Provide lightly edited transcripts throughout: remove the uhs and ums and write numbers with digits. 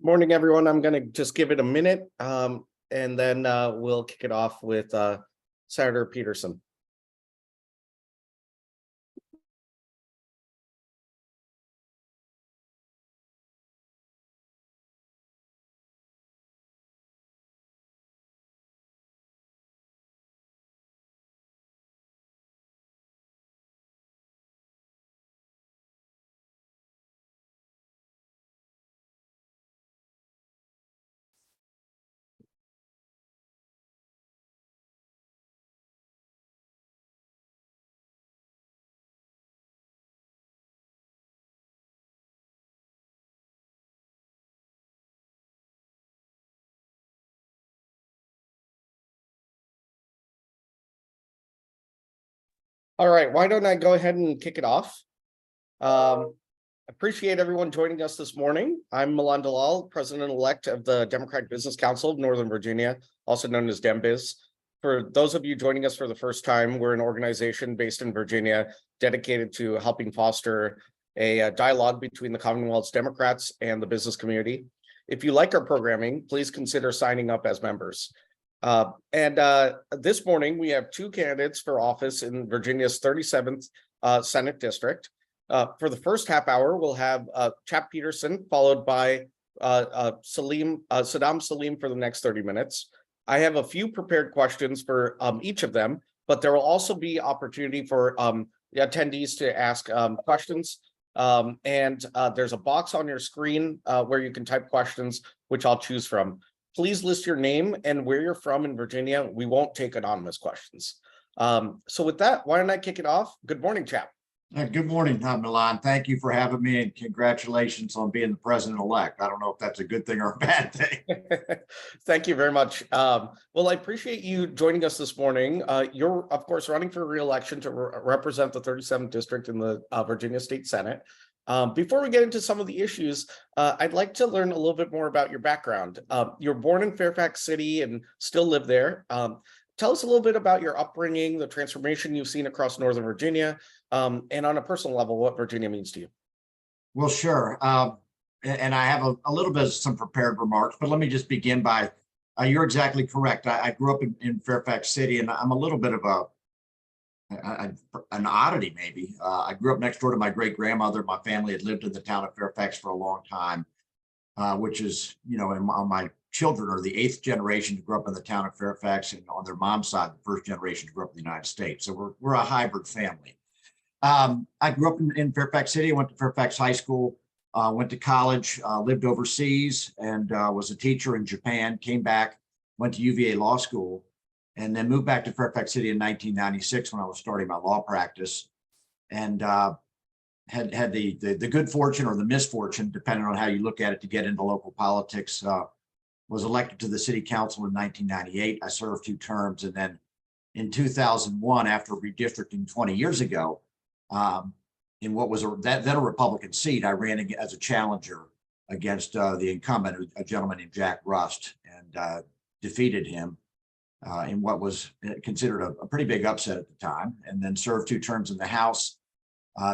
Morning, everyone. I'm going to just give it a minute, and then we'll kick it off with Senator Petersen. All right, why don't I go ahead and kick it off? Appreciate everyone joining us this morning. I'm Milan Dalal, President-elect of the Democratic Business Council of Northern Virginia, also known as DemBiz. For those of you joining us for the first time, we're an organization based in Virginia dedicated to helping foster a dialogue between the Commonwealth's Democrats and the business community. If you like our programming, please consider signing up as members. This morning, we have two candidates for office in Virginia's 37th Senate District. For the first half hour, we'll have Chap Petersen, followed by Saddam Salim for the next 30 minutes. I have a few prepared questions for each of them, but there will also be opportunity for the attendees to ask questions. There's a box on your screen where you can type questions, which I'll choose from. Please list your name and where you're from in Virginia. We won't take anonymous questions. So with that, why don't I kick it off? Good morning, Chap. Good morning, Milan. Thank you for having me, and congratulations on being the president-elect. I don't know if that's a good thing or a bad thing. Thank you very much. Well, I appreciate you joining us this morning. You're, of course, running for re-election to represent the 37th District in the Virginia State Senate. Before we get into some of the issues, I'd like to learn a little bit more about your background. You're born in Fairfax City and still live there. Tell us a little bit about your upbringing, the transformation you've seen across Northern Virginia, and on a personal level, what Virginia means to you. Well, sure. And I have a little bit of some prepared remarks, but let me just begin by, you're exactly correct. I grew up in Fairfax City, and I'm a little bit of an oddity, maybe. I grew up next door to my great-grandmother. My family had lived in the town of Fairfax for a long time, which is, on my children are the 8th generation to grow up in the town of Fairfax, and on their mom's side, the 1st generation to grow up in the United States. So we're a hybrid family. I grew up in Fairfax City. I went to Fairfax High School, went to college, lived overseas, and was a teacher in Japan, came back, went to UVA Law School, and then moved back to Fairfax City in 1996 when I was starting my law practice, and had the good fortune or the misfortune, depending on how you look at it, to get into local politics. Was elected to the city council in 1998. I served 2 terms, and then in 2001, after redistricting 20 years ago, in what was then a Republican seat, I ran as a challenger against the incumbent, a gentleman named Jack Rust, and defeated him in what was considered a pretty big upset at the time, and then served 2 terms in the House,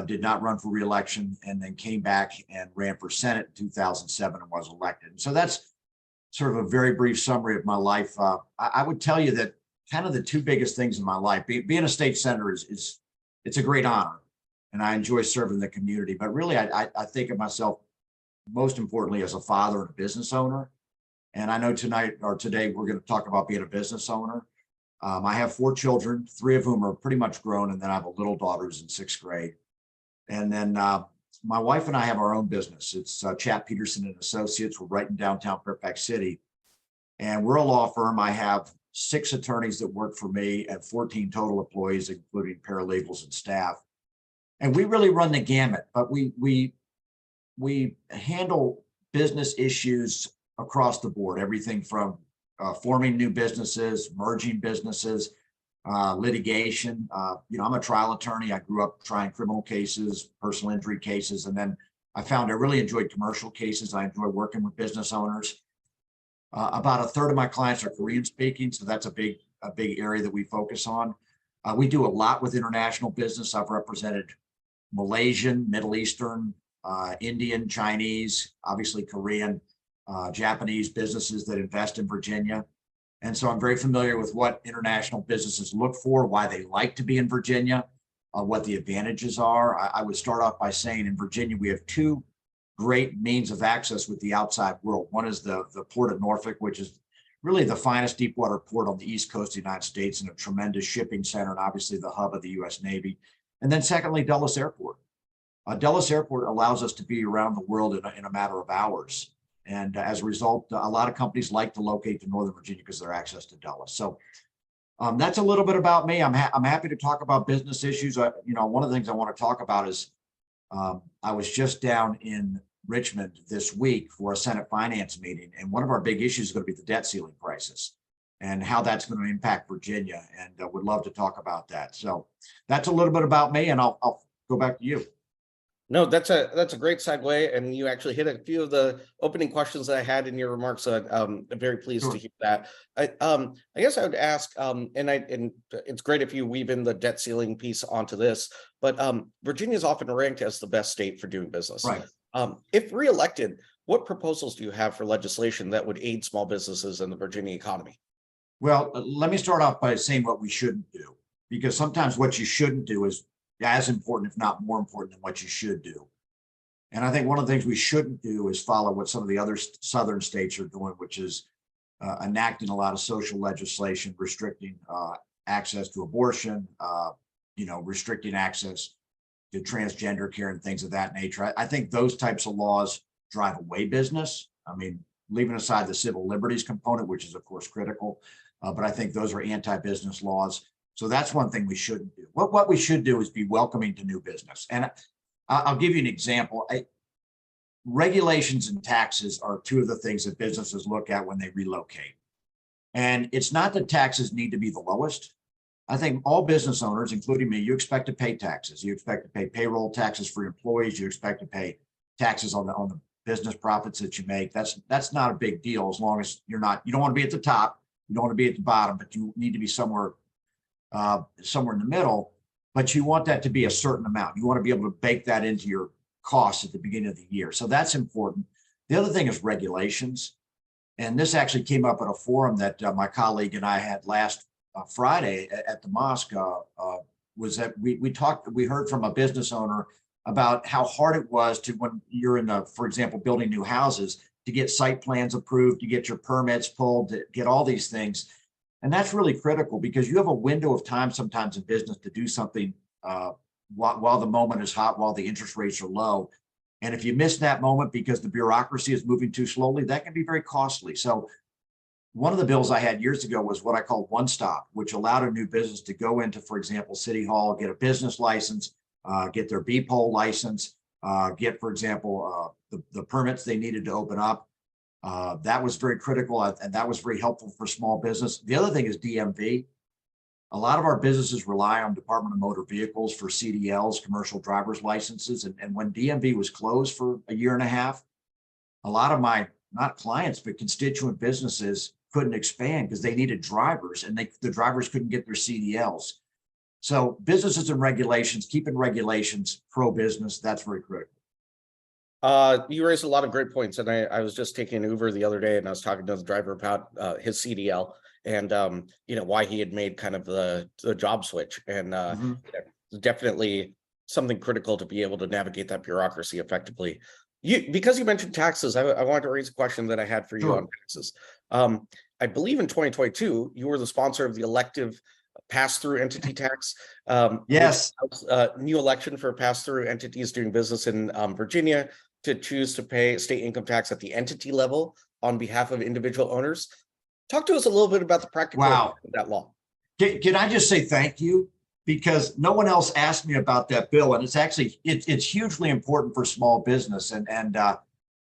did not run for re-election, and then came back and ran for Senate in 2007 and was elected. And so that's sort of a very brief summary of my life. I would tell you that kind of the 2 biggest things in my life, being a state senator it's a great honor, and I enjoy serving the community. But really, I think of myself most importantly as a father and a business owner. And I know today we're going to talk about being a business owner. I have 4 children, 3 of whom are pretty much grown, and then I have a little daughter who's in 6th grade. And then my wife and I have our own business. It's Chap, Petersen and Associates. We're right in downtown Fairfax City, and we're a law firm. I have 6 attorneys that work for me and 14 total employees, including paralegals and staff. And we really run the gamut, but we handle business issues across the board, everything from forming new businesses, merging businesses, litigation. I'm a trial attorney. I grew up trying criminal cases, personal injury cases, and then I found I really enjoyed commercial cases. I enjoy working with business owners. About a third of my clients are Korean speaking, so that's a big area that we focus on. We do a lot with international business. I've represented Malaysian, Middle Eastern, Indian, Chinese, obviously Korean, Japanese businesses that invest in Virginia. And so I'm very familiar with what international businesses look for, why they like to be in Virginia, what the advantages are. I would start off by saying in Virginia, we have two great means of access with the outside world. One is the Port of Norfolk, which is really the finest deep water port on the East Coast of the United States and a tremendous shipping center and obviously the hub of the US Navy. And then secondly, Dulles Airport. Dulles Airport allows us to be around the world in a matter of hours. And as a result, a lot of companies like to locate to Northern Virginia because of their access to Dulles. So that's a little bit about me. I'm happy to talk about business issues. One of the things I want to talk about is I was just down in Richmond this week for a Senate Finance meeting, and one of our big issues is going to be the debt ceiling crisis and how that's going to impact Virginia, and would love to talk about that. So that's a little bit about me, and I'll go back to you. No, that's a great segue, and you actually hit a few of the opening questions that I had in your remarks. So I'm very pleased to hear that. I guess I would ask, and it's great if you weave in the debt ceiling piece onto this, but Virginia is often ranked as the best state for doing business. Right. If reelected, what proposals do you have for legislation that would aid small businesses in the Virginia economy? Well, let me start off by saying what we shouldn't do, because sometimes what you shouldn't do is as important, if not more important, than what you should do. And I think one of the things we shouldn't do is follow what some of the other southern states are doing, which is enacting a lot of social legislation, restricting access to abortion, restricting access to transgender care and things of that nature. I think those types of laws drive away business. I mean, leaving aside the civil liberties component, which is of course critical, but I think those are anti-business laws. So that's one thing we shouldn't do. What we should do is be welcoming to new business. And I'll give you an example. Regulations and taxes are two of the things that businesses look at when they relocate. And it's not that taxes need to be the lowest. I think all business owners, including me, you expect to pay taxes. You expect to pay payroll taxes for employees. You expect to pay taxes on the business profits that you make. That's not a big deal as long as you don't want to be at the top. You don't want to be at the bottom, but you need to be somewhere in the middle, but you want that to be a certain amount. You want to be able to bake that into your costs at the beginning of the year. So that's important. The other thing is regulations. And this actually came up at a forum that my colleague and I had last Friday at the mosque, was that we heard from a business owner about how hard it was to, when you're for example, building new houses, to get site plans approved, to get your permits pulled, to get all these things. And that's really critical because you have a window of time sometimes in business to do something while the moment is hot, while the interest rates are low. And if you miss that moment because the bureaucracy is moving too slowly, that can be very costly. So one of the bills I had years ago was what I call One Stop, which allowed a new business to go into, for example, City Hall, get a business license, get their BPOL license, get, for example, the permits they needed to open up. That was very critical, and that was very helpful for small business. The other thing is DMV. A lot of our businesses rely on Department of Motor Vehicles for CDLs, commercial driver's licenses. And when DMV was closed for a year and a half, a lot of my, not clients, but constituent businesses couldn't expand because they needed drivers, and the drivers couldn't get their CDLs. So businesses and regulations, keeping regulations pro-business, that's very critical. You raised a lot of great points, and I was just taking an Uber the other day, and I was talking to the driver about his CDL and why he had made kind of the job switch, and definitely something critical to be able to navigate that bureaucracy effectively. Because you mentioned taxes, I wanted to raise a question that I had for you on taxes. I believe in 2022 you were the sponsor of the elective pass-through entity tax. Yes. New election for pass-through entities doing business in Virginia to choose to pay state income tax at the entity level on behalf of individual owners. Talk to us a little bit about the practical of that law. Can I just say thank you? Because no one else asked me about that bill, and it's hugely important for small business. And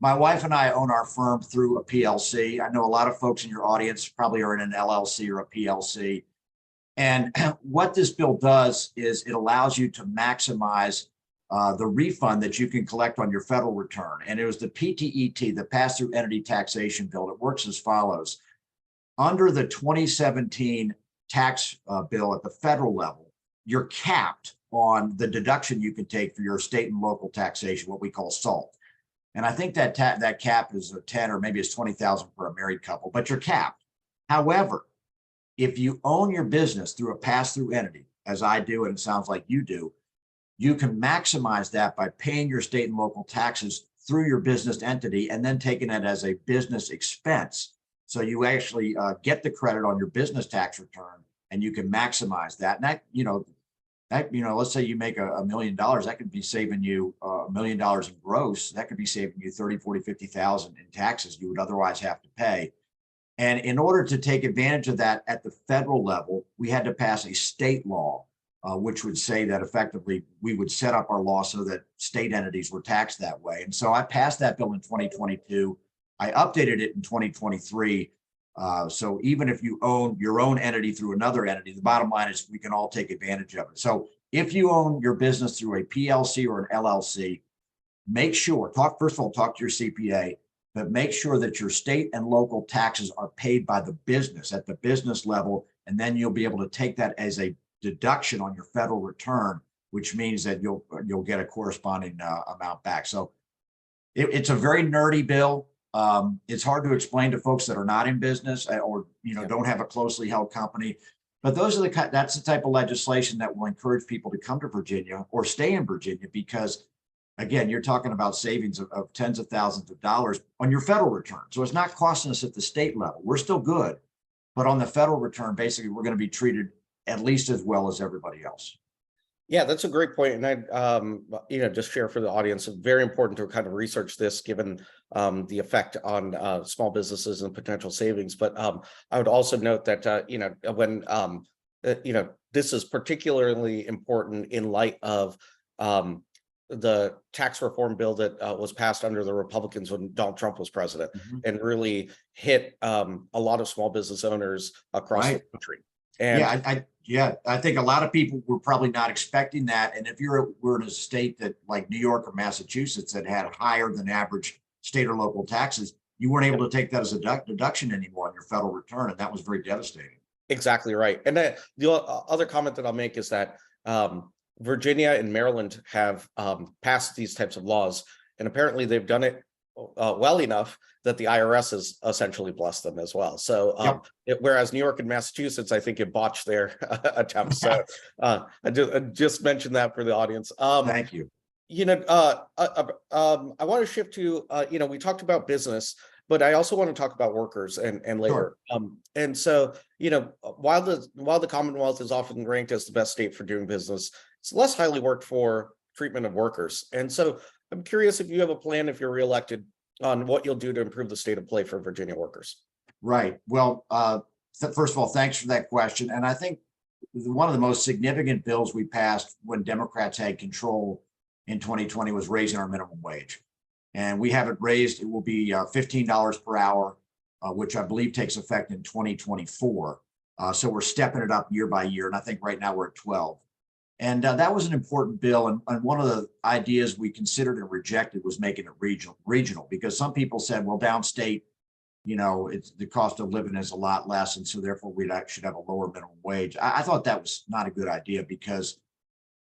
my wife and I own our firm through a PLC. I know a lot of folks in your audience probably are in an LLC or a PLC. And what this bill does is it allows you to maximize the refund that you can collect on your federal return. And it was the PTET, the Pass-Through Entity Taxation Bill. It works as follows. Under the 2017 tax bill at the federal level, you're capped on the deduction you can take for your state and local taxation, what we call SALT. And I think that cap is a 10 or maybe it's 20,000 for a married couple, but you're capped. However, if you own your business through a pass-through entity, as I do, and it sounds like you do, you can maximize that by paying your state and local taxes through your business entity and then taking it as a business expense. So you actually get the credit on your business tax return, and you can maximize that. And let's say you make $1 million, that could be saving you $1 million in gross. That could be saving you 30, 40, 50,000 in taxes you would otherwise have to pay. And in order to take advantage of that at the federal level, we had to pass a state law, which would say that effectively we would set up our law so that state entities were taxed that way. And so I passed that bill in 2022. I updated it in 2023. So even if you own your own entity through another entity, the bottom line is we can all take advantage of it. So if you own your business through a PLC or an LLC, make sure, first of all, talk to your CPA, but make sure that your state and local taxes are paid by the business at the business level. And then you'll be able to take that as a deduction on your federal return, which means that you'll get a corresponding amount back. So it's a very nerdy bill. It's hard to explain to folks that are not in business or don't have a closely held company. But that's the type of legislation that will encourage people to come to Virginia or stay in Virginia, because again, you're talking about savings of tens of thousands of dollars on your federal return. So it's not costing us at the state level. We're still good, but on the federal return, basically, we're going to be treated at least as well as everybody else. Yeah, that's a great point. And I, just share for the audience, it's very important to kind of research this given the effect on small businesses and potential savings. But I would also note that, when, this is particularly important in light of the tax reform bill that was passed under the Republicans when Donald Trump was president, and really hit a lot of small business owners across the country. And I think a lot of people were probably not expecting that. And if we're in a state that like New York or Massachusetts that had higher than average state or local taxes, you weren't able to take that as a deduction anymore on your federal return. And that was very devastating. Exactly right. And the other comment that I'll make is that Virginia and Maryland have passed these types of laws, and apparently they've done it well enough that the IRS has essentially blessed them as well. So whereas New York and Massachusetts, I think, have botched their attempts. So I just mentioned that for the audience. Thank you. I want to shift to, we talked about business, but I also want to talk about workers and labor. Sure. And so, while the Commonwealth is often ranked as the best state for doing business, it's less highly worked for treatment of workers. And so I'm curious if you have a plan, if you're reelected, on what you'll do to improve the state of play for Virginia workers. Right. Well, first of all, thanks for that question. And I think one of the most significant bills we passed when Democrats had control in 2020 was raising our minimum wage. And we have it raised. It will be $15 per hour, which I believe takes effect in 2024. So we're stepping it up year by year. And I think right now we're at 12. And that was an important bill. And one of the ideas we considered and rejected was making it regional, because some people said, well, downstate, it's the cost of living is a lot less. And so therefore we should have a lower minimum wage. I thought that was not a good idea, because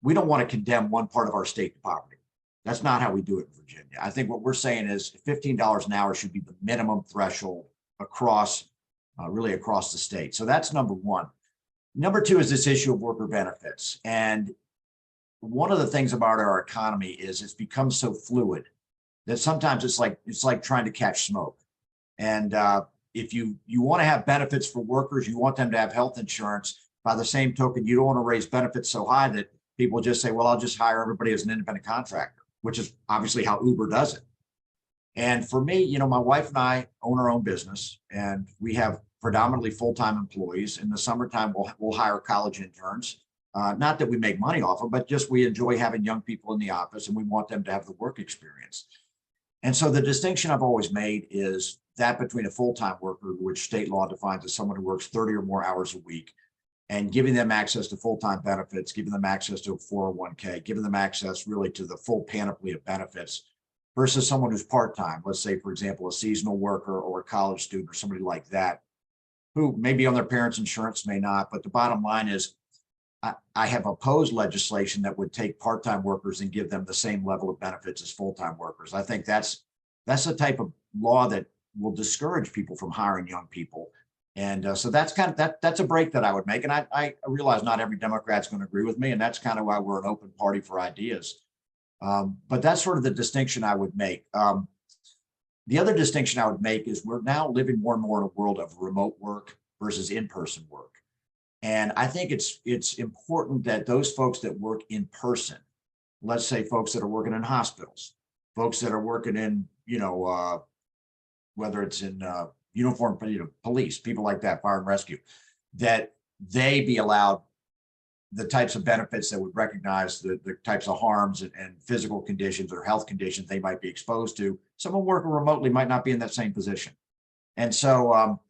we don't want to condemn one part of our state to poverty. That's not how we do it in Virginia. I think what we're saying is $15 an hour should be the minimum threshold across, really across the state. So that's number one. Number two is this issue of worker benefits. And one of the things about our economy is it's become so fluid that sometimes it's like trying to catch smoke. And if you want to have benefits for workers, you want them to have health insurance. By the same token, you don't want to raise benefits so high that people just say, well, I'll just hire everybody as an independent contractor, which is obviously how Uber does it. And for me, my wife and I own our own business, and we have predominantly full-time employees. In the summertime, we'll hire college interns. Not that we make money off them, but just we enjoy having young people in the office, and we want them to have the work experience. And so the distinction I've always made is that between a full-time worker, which state law defines as someone who works 30 or more hours a week, and giving them access to full-time benefits, giving them access to a 401k, giving them access really to the full panoply of benefits, versus someone who's part-time, let's say, for example, a seasonal worker or a college student or somebody like that, who may be on their parents' insurance, may not. But the bottom line is I have opposed legislation that would take part-time workers and give them the same level of benefits as full-time workers. I think that's that's the type of law that will discourage people from hiring young people. And so that's kind of that's a break that I would make. And I realize not every Democrat's going to agree with me, and that's kind of why we're an open party for ideas. But that's sort of the distinction I would make. The other distinction I would make is we're now living more and more in a world of remote work versus in-person work. And I think it's important that those folks that work in person, let's say folks that are working in hospitals, folks that are working in, whether it's in uniform, police, people like that, fire and rescue, that they be allowed the types of benefits that would recognize the types of harms and physical conditions or health conditions they might be exposed to. Someone working remotely might not be in that same position. And so,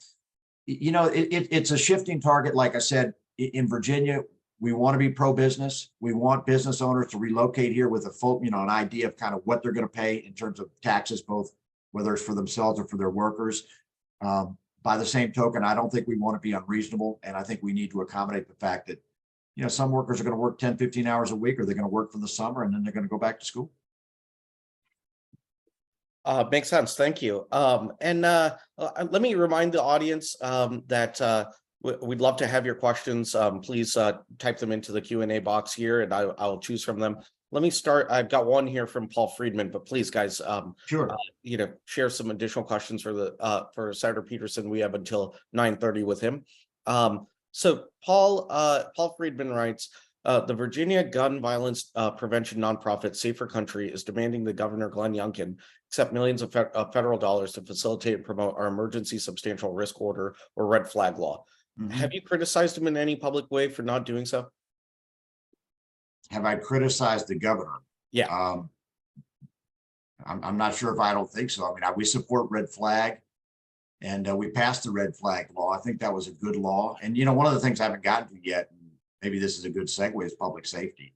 it's a shifting target. Like I said, in Virginia, we want to be pro-business. We want business owners to relocate here with a full, an idea of kind of what they're going to pay in terms of taxes, both whether it's for themselves or for their workers. By the same token, I don't think we want to be unreasonable. And I think we need to accommodate the fact that, some workers are going to work 10, 15 hours a week, or they're going to work for the summer and then they're going to go back to school. Makes sense. Thank you. Let me remind the audience that we'd love to have your questions. Please type them into the Q&A box here, and I'll choose from them. Let me start. I've got one here from Paul Friedman, but please, guys, sure. Share some additional questions for Senator Petersen. We have until 9:30 with him. So Paul Friedman writes, the Virginia gun violence prevention nonprofit Safer Country is demanding the Governor Glenn Youngkin accept millions of federal dollars to facilitate and promote our emergency substantial risk order or red flag law. Mm-hmm. Have you criticized him in any public way for not doing so? Have I criticized the governor? Yeah. I'm not sure if I don't think so. I mean, we support red flag. And we passed the red flag law. I think that was a good law. And, one of the things I haven't gotten to yet, and maybe this is a good segue, is public safety.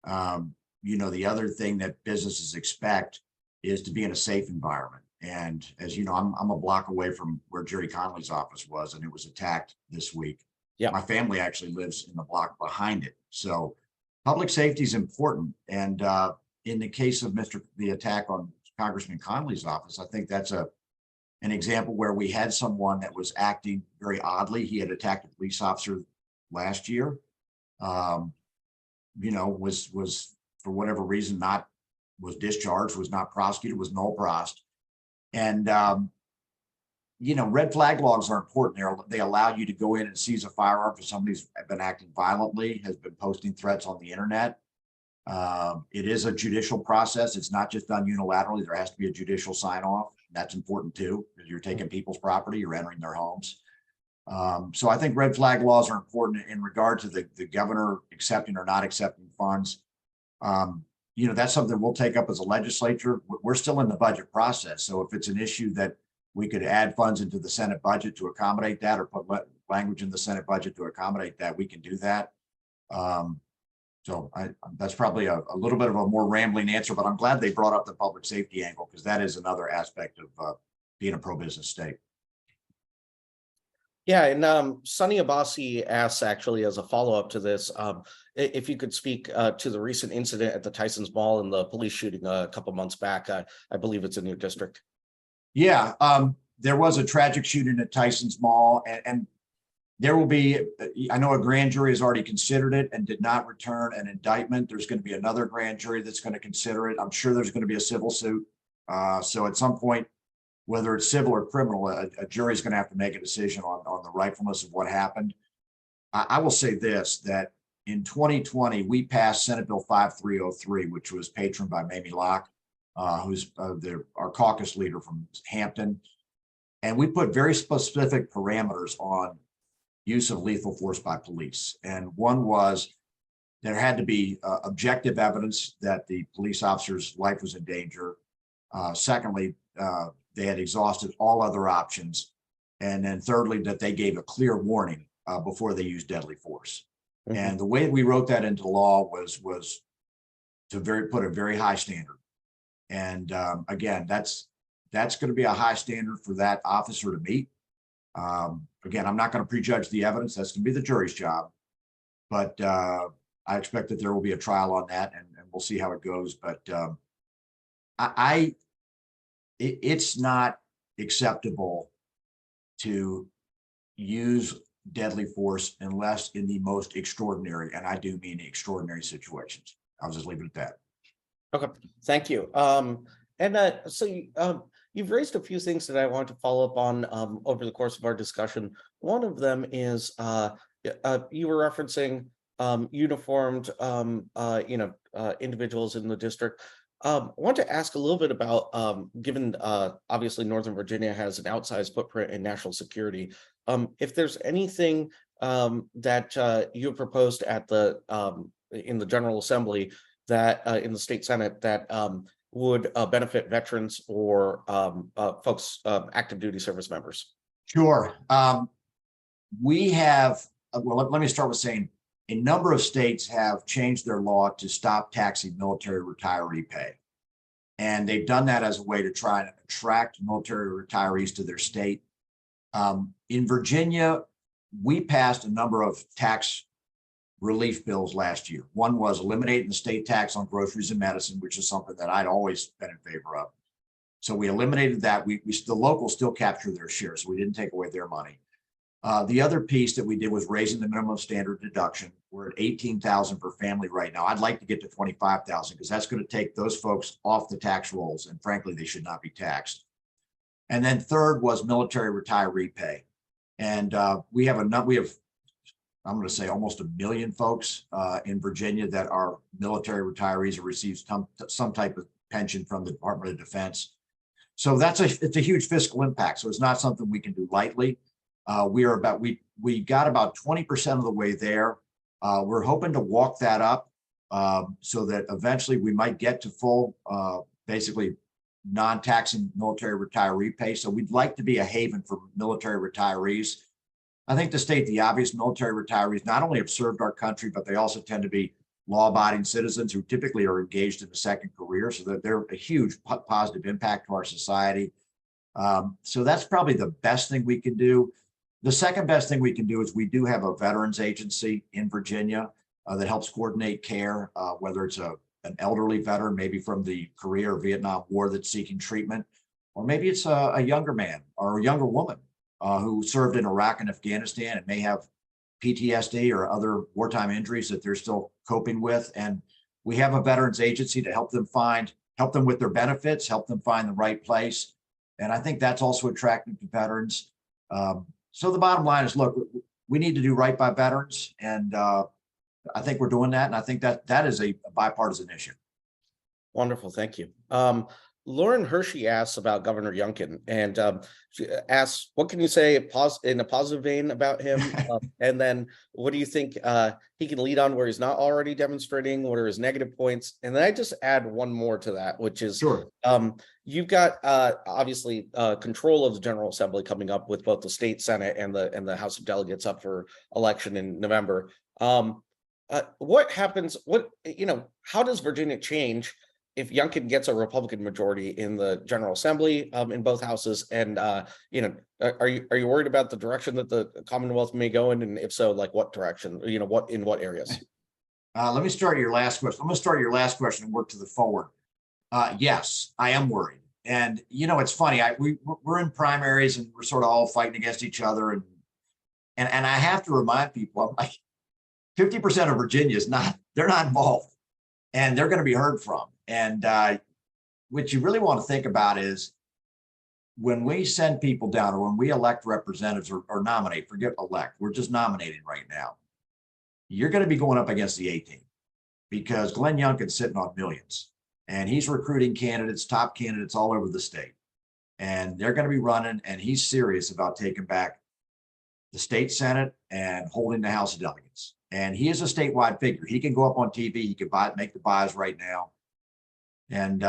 The other thing that businesses expect is to be in a safe environment. And as you know, I'm a block away from where Jerry Connolly's office was, and it was attacked this week. Yeah. My family actually lives in the block behind it. So public safety is important. And in the case of the attack on Congressman Connolly's office, I think that's an example where we had someone that was acting very oddly. He had attacked a police officer last year, was for whatever reason was discharged, was not prosecuted, was null prost. And, red flag laws are important. They allow you to go in and seize a firearm for somebody who's been acting violently, has been posting threats on the internet. It is a judicial process. It's not just done unilaterally. There has to be a judicial sign off. That's important too, because you're taking people's property, you're entering their homes. So I think red flag laws are important in regard to the governor accepting or not accepting funds. That's something we'll take up as a legislature. We're still in the budget process. So if it's an issue that we could add funds into the Senate budget to accommodate that, or put language in the Senate budget to accommodate that, we can do that. So that's probably a little bit of a more rambling answer, but I'm glad they brought up the public safety angle, because that is another aspect of being a pro-business state. Yeah, and Sunny Abbasi asks, actually, as a follow-up to this, if you could speak to the recent incident at the Tyson's Mall and the police shooting a couple months back. I believe it's in your district. Yeah, there was a tragic shooting at Tyson's Mall, and there will be, I know a grand jury has already considered it and did not return an indictment. There's going to be another grand jury that's going to consider it. I'm sure there's going to be a civil suit. So at some point, whether it's civil or criminal, a jury is going to have to make a decision on the rightfulness of what happened. I will say this, that in 2020, we passed Senate Bill 5303, which was patroned by Mamie Locke, who's our caucus leader from Hampton. And we put very specific parameters on use of lethal force by police. And one was there had to be objective evidence that the police officer's life was in danger. Secondly, they had exhausted all other options. And then thirdly, that they gave a clear warning before they used deadly force. Mm-hmm. And the way we wrote that into law was to put a very high standard. And again, that's going to be a high standard for that officer to meet. Again, I'm not going to prejudge the evidence. That's going to be the jury's job. But I expect that there will be a trial on that, and we'll see how it goes. But it's not acceptable to use deadly force unless in the most extraordinary, and I do mean extraordinary situations. I'll just leave it at that. Okay, thank you. You've raised a few things that I want to follow up on over the course of our discussion. One of them is you were referencing uniformed, individuals in the district. I want to ask a little bit about, given obviously Northern Virginia has an outsized footprint in national security, if there's anything that you proposed at the in the General Assembly that in the state Senate that would benefit veterans or folks, active duty service members. Sure. We have, well, let me start with saying a number of states have changed their law to stop taxing military retiree pay. And they've done that as a way to try and attract military retirees to their state. In Virginia, we passed a number of tax relief bills last year. One was eliminating the state tax on groceries and medicine, which is something that I'd always been in favor of. So we eliminated that. The locals still capture their share, so we didn't take away their money. The other piece that we did was raising the minimum standard deduction. We're at 18,000 per family right now. I'd like to get to 25,000 because that's going to take those folks off the tax rolls, and frankly, they should not be taxed. And then third was military retiree pay, and we have I'm going to say almost 1 million folks in Virginia that are military retirees or receive some type of pension from the Department of Defense. So it's a huge fiscal impact. So it's not something we can do lightly. We got about 20% of the way there. We're hoping to walk that up so that eventually we might get to full, basically non-taxing military retiree pay. So we'd like to be a haven for military retirees. I think to state the obvious, military retirees not only have served our country, but they also tend to be law-abiding citizens who typically are engaged in a second career, so that they're a huge positive impact to our society. So that's probably the best thing we can do. The second best thing we can do is we do have a veterans agency in Virginia that helps coordinate care, whether it's an elderly veteran, maybe from the Korea or Vietnam War that's seeking treatment, or maybe it's a younger man or a younger woman who served in Iraq and Afghanistan and may have PTSD or other wartime injuries that they're still coping with. And we have a veterans agency to help them with their benefits, help them find the right place. And I think that's also attractive to veterans. So the bottom line is, look, we need to do right by veterans. And I think we're doing that. And I think that is a bipartisan issue. Wonderful. Thank you. Lauren Hershey asks about Governor Youngkin, and she asks, what can you say in a positive vein about him? And then what do you think he can lead on where he's not already demonstrating? What are his negative points? And then I just add one more to that, which is, sure. You've got obviously control of the General Assembly coming up with both the state Senate and the House of Delegates up for election in November. What happens? How does Virginia change if Youngkin gets a Republican majority in the General Assembly in both houses? And are you worried about the direction that the Commonwealth may go in? And if so, like what direction? In what areas? Let me start your last question. I'm going to start your last question and work to the forward. Yes, I am worried. And it's funny. We're in primaries and we're sort of all fighting against each other. And I have to remind people, I'm like, 50% of Virginia they're not involved, and they're going to be heard from. And what you really want to think about is when we send people down, or when we elect representatives or nominate, forget elect, we're just nominating right now. You're going to be going up against the A team because Glenn Youngkin's sitting on millions and he's recruiting top candidates all over the state. And they're going to be running, and he's serious about taking back the state Senate and holding the House of Delegates. And he is a statewide figure. He can go up on TV. He can make the buys right now. And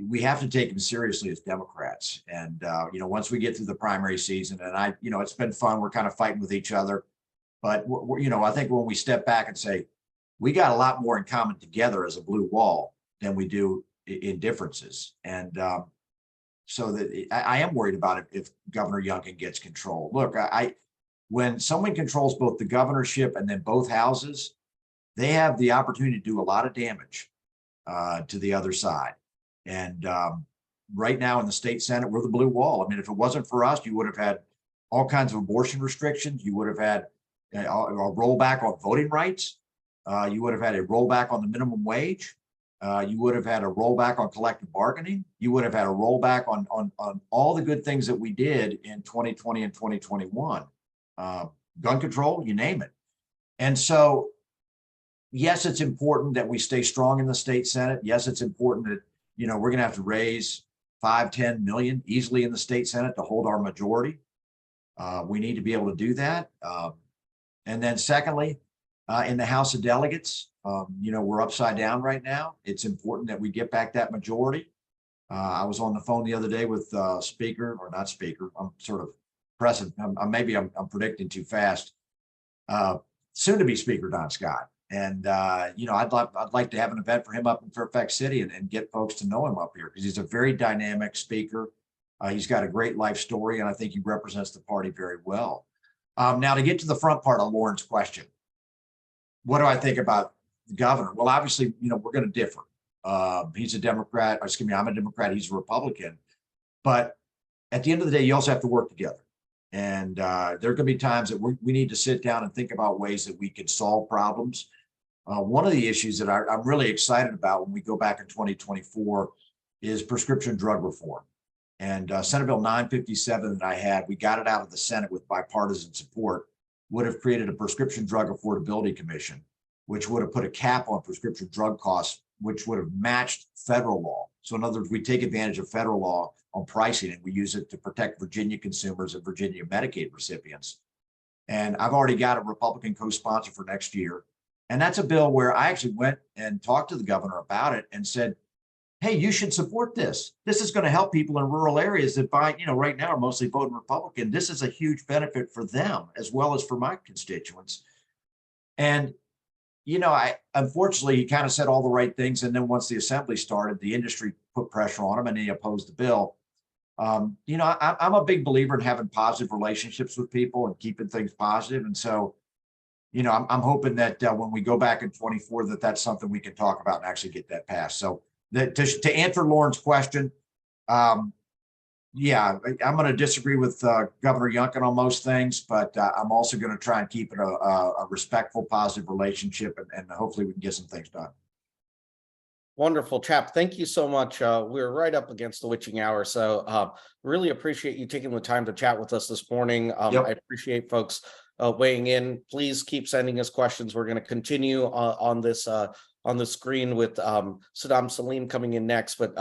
we have to take him seriously as Democrats. And, once we get through the primary season, and it's been fun. We're kind of fighting with each other. But, I think when we step back and say, we got a lot more in common together as a blue wall than we do in differences. And so that I am worried about it if Governor Youngkin gets control. Look, when someone controls both the governorship and then both houses, they have the opportunity to do a lot of damage to the other side. And right now in the state Senate, we're the blue wall. I mean, if it wasn't for us, you would have had all kinds of abortion restrictions. You would have had a rollback on voting rights. You would have had a rollback on the minimum wage. You would have had a rollback on collective bargaining. You would have had a rollback on all the good things that we did in 2020 and 2021. Gun control, you name it. And so, yes, it's important that we stay strong in the state Senate. Yes, it's important that, we're going to have to raise 5-10 million easily in the state Senate to hold our majority. We need to be able to do that. And then secondly, in the House of Delegates, we're upside down right now. It's important that we get back that majority. I was on the phone the other day with Speaker, or not Speaker, I'm sort of pressing, maybe I'm predicting too fast, soon to be Speaker Don Scott. And, I'd like to have an event for him up in Fairfax City and get folks to know him up here, because he's a very dynamic speaker. He's got a great life story, and I think he represents the party very well. Now, to get to the front part of Lauren's question, what do I think about the governor? Well, obviously, we're going to differ. He's a Democrat, excuse me, I'm a Democrat, he's a Republican. But at the end of the day, you also have to work together. And there are going to be times that we need to sit down and think about ways that we can solve problems. One of the issues that I'm really excited about when we go back in 2024 is prescription drug reform. And Senate Bill 957 that I had, we got it out of the Senate with bipartisan support, would have created a prescription drug affordability commission, which would have put a cap on prescription drug costs, which would have matched federal law. So in other words, we take advantage of federal law on pricing and we use it to protect Virginia consumers and Virginia Medicaid recipients. And I've already got a Republican co-sponsor for next year. And that's a bill where I actually went and talked to the governor about it and said, hey, you should support this. This is going to help people in rural areas that right now are mostly voting Republican. This is a huge benefit for them as well as for my constituents. And, unfortunately, he kind of said all the right things. And then once the assembly started, the industry put pressure on him and he opposed the bill. I'm a big believer in having positive relationships with people and keeping things positive. And so, I'm hoping that when we go back in 24, that's something we can talk about and actually get that passed. So to answer Lauren's question, I'm going to disagree with Governor Youngkin on most things, but I'm also going to try and keep it a respectful, positive relationship, and hopefully we can get some things done. Wonderful, Chap. Thank you so much. We're right up against the witching hour, so really appreciate you taking the time to chat with us this morning. Yep. I appreciate folks weighing in. Please keep sending us questions. We're going to continue on the screen with Saddam Salim coming in next. But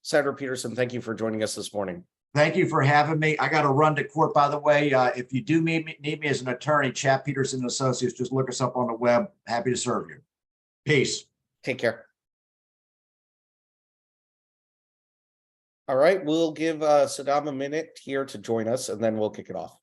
Senator Petersen, thank you for joining us this morning. Thank you for having me. I got to run to court, by the way. If you do need me as an attorney, Chap, Petersen and Associates, just look us up on the web. Happy to serve you. Peace. Take care. All right, we'll give Saddam a minute here to join us, and then we'll kick it off.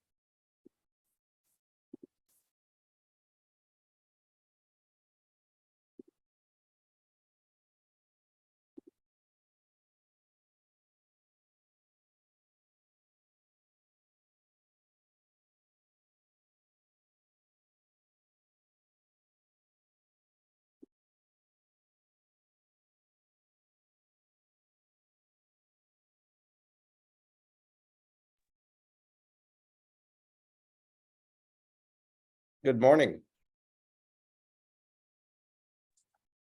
Good morning.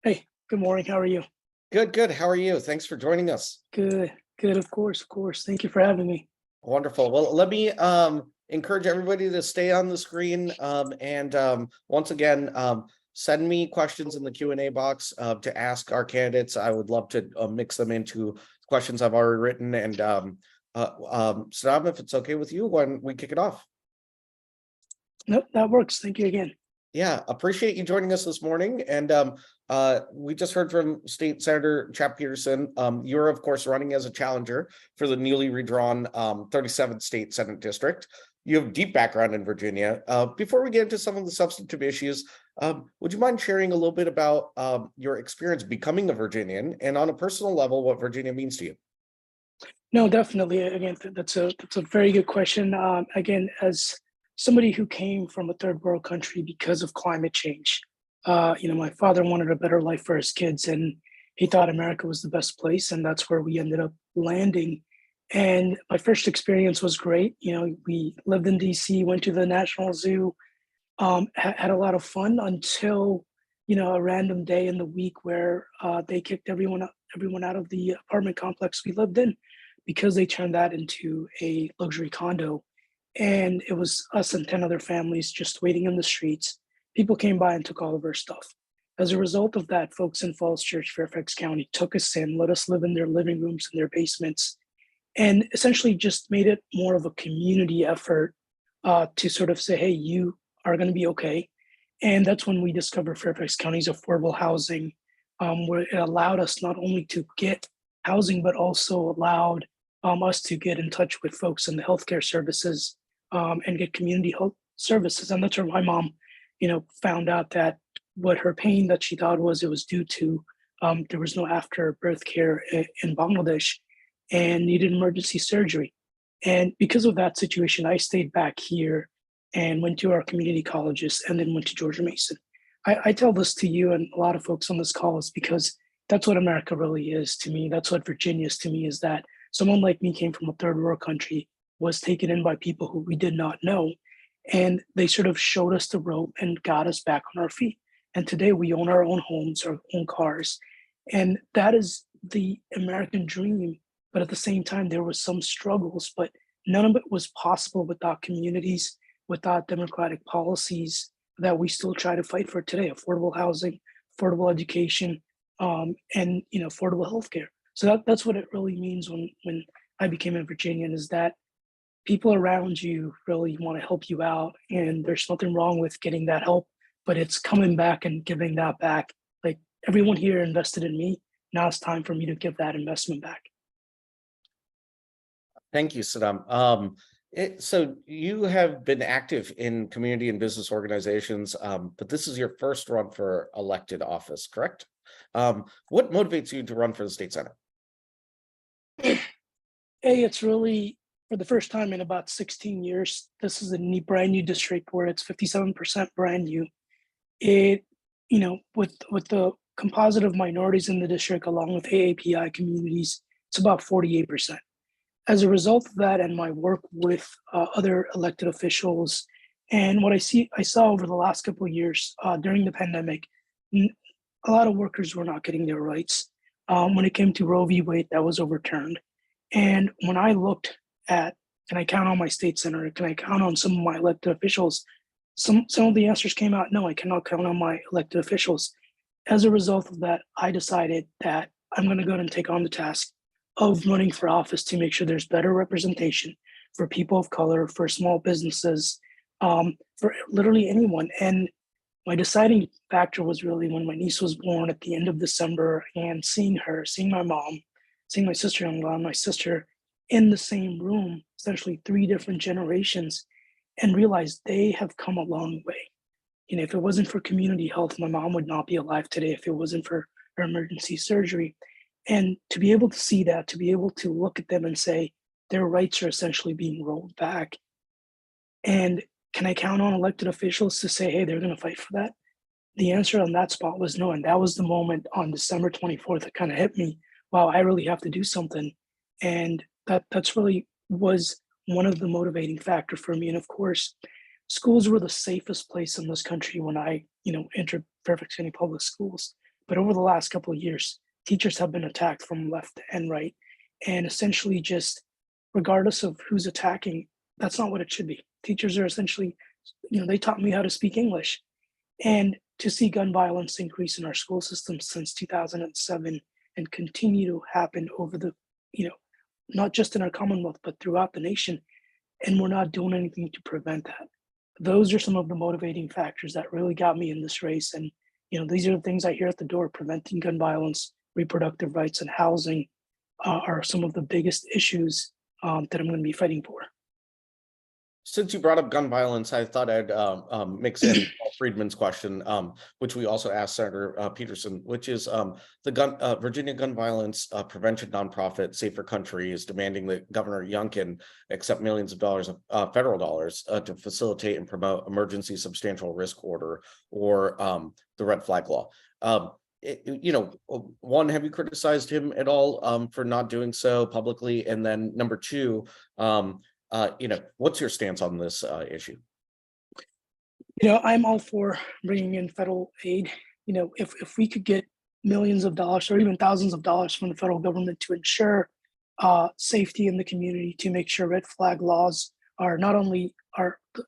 Hey, good morning. How are you? Good. How are you? Thanks for joining us. Good. Of course. Thank you for having me. Wonderful. Well, let me encourage everybody to stay on the screen. And once again, send me questions in the Q&A box to ask our candidates. I would love to mix them into questions I've already written. And Saddam, if it's okay with you, when we kick it off. Nope, that works. Thank you again. Yeah, appreciate you joining us this morning. And we just heard from State Senator Chap Petersen. You're, of course, running as a challenger for the newly redrawn 37th State Senate District. You have deep background in Virginia. Before we get into some of the substantive issues, would you mind sharing a little bit about your experience becoming a Virginian and on a personal level, what Virginia means to you? No, definitely. Again, that's a very good question. Again, as somebody who came from a third world country because of climate change, my father wanted a better life for his kids, and he thought America was the best place, and that's where we ended up landing. And my first experience was great. We lived in DC, went to the National Zoo, had a lot of fun until a random day in the week where they kicked everyone out of the apartment complex we lived in because they turned that into a luxury condo, and it was us and 10 other families just waiting in the streets. People came by and took all of our stuff. As a result of that, folks in Falls Church, Fairfax County took us in, let us live in their living rooms and their basements, and essentially just made it more of a community effort to sort of say, hey, you are going to be okay. And that's when we discovered Fairfax County's affordable housing, where it allowed us not only to get housing, but also allowed us to get in touch with folks in the healthcare services and get community health services. And that's where my mom, found out that what her pain that she thought it was due to there was no after birth care in Bangladesh and needed emergency surgery. And because of that situation, I stayed back here and went to our community colleges and then went to Georgia Mason. I tell this to you and a lot of folks on this call is because that's what America really is to me. That's what Virginia is to me, is that someone like me came from a third world country, was taken in by people who we did not know, and they sort of showed us the rope and got us back on our feet. And today we own our own homes, our own cars. And that is the American dream. But at the same time, there were some struggles, but none of it was possible without communities, without democratic policies that we still try to fight for today: affordable housing, affordable education, and affordable healthcare. So that's what it really means when I became a Virginian, is that people around you really want to help you out, and there's nothing wrong with getting that help, but it's coming back and giving that back. Like, everyone here invested in me. Now it's time for me to give that investment back. Thank you, Saddam. So you have been active in community and business organizations, but this is your first run for elected office, correct? What motivates you to run for the state senate? It's really, for the first time in about 16 years, this is a brand new district where it's 57% brand new. It, with the composite of minorities in the district, along with AAPI communities, it's about 48%. As a result of that, and my work with other elected officials, and what I saw over the last couple of years during the pandemic, a lot of workers were not getting their rights. When it came to Roe v. Wade, that was overturned. And when I looked at, can I count on my state senator? Can I count on some of my elected officials? Some of the answers came out, no, I cannot count on my elected officials. As a result of that, I decided that I'm going to go ahead and take on the task of running for office to make sure there's better representation for people of color, for small businesses, for literally anyone. And my deciding factor was really when my niece was born at the end of December, and seeing her, seeing my mom, seeing my sister-in-law and my sister in the same room, essentially 3 different generations, and realized they have come a long way. If it wasn't for community health, my mom would not be alive today. If it wasn't for her emergency surgery. And to be able to see that, to be able to look at them and say their rights are essentially being rolled back. And can I count on elected officials to say, hey, they're going to fight for that? The answer on that spot was no. And that was the moment on December 24th that kind of hit me. Wow, I really have to do something. And that's really was one of the motivating factor for me. And of course, schools were the safest place in this country when I, entered Fairfax County Public Schools. But over the last couple of years, teachers have been attacked from left and right. And essentially, just regardless of who's attacking, that's not what it should be. Teachers are essentially, they taught me how to speak English. And to see gun violence increase in our school system since 2007 and continue to happen over the, not just in our Commonwealth, but throughout the nation, and we're not doing anything to prevent that. Those are some of the motivating factors that really got me in this race. And, these are the things I hear at the door: preventing gun violence, reproductive rights, and housing are some of the biggest issues that I'm going to be fighting for. Since you brought up gun violence, I thought I'd mix in Friedman's question, which we also asked Senator Petersen, which is the Virginia gun violence prevention nonprofit Safer Country is demanding that Governor Youngkin accept millions of dollars of federal dollars to facilitate and promote emergency substantial risk order, or the red flag law. one, have you criticized him at all for not doing so publicly? And then number two, what's your stance on this issue? I'm all for bringing in federal aid. If we could get millions of dollars or even thousands of dollars from the federal government to ensure safety in the community, to make sure red flag laws are not only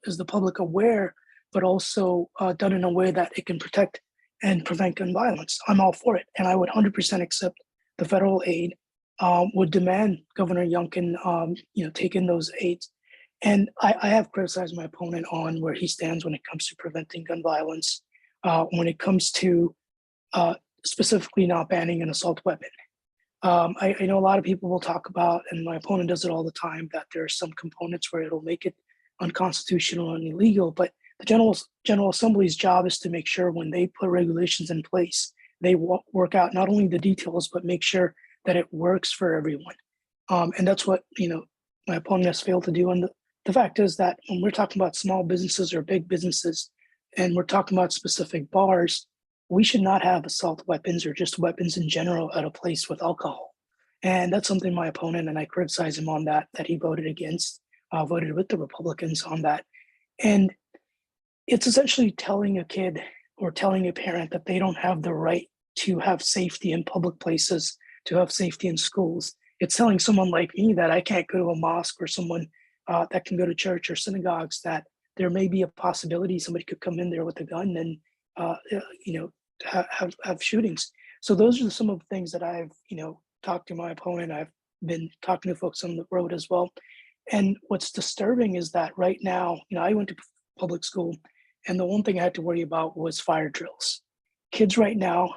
is the public aware, but also done in a way that it can protect and prevent gun violence, I'm all for it. And I would 100% accept the federal aid, would demand Governor Youngkin, take in those aids. And I have criticized my opponent on where he stands when it comes to preventing gun violence, when it comes to specifically not banning an assault weapon. I know a lot of people will talk about, and my opponent does it all the time, that there are some components where it'll make it unconstitutional and illegal, but the General Assembly's job is to make sure when they put regulations in place, they work out not only the details, but make sure that it works for everyone. And that's what, my opponent has failed to do. And the fact is that when we're talking about small businesses or big businesses, and we're talking about specific bars, we should not have assault weapons or just weapons in general at a place with alcohol. And that's something my opponent, and I criticize him on that he voted against, voted with the Republicans on that. And it's essentially telling a kid or telling a parent that they don't have the right to have safety in public places, to have safety in schools. It's telling someone like me that I can't go to a mosque, or someone that can go to church or synagogues, that there may be a possibility somebody could come in there with a gun and have shootings. So those are some of the things that I've talked to my opponent. I've been talking to folks on the road as well. And what's disturbing is that right now, I went to public school, and the one thing I had to worry about was fire drills. Kids right now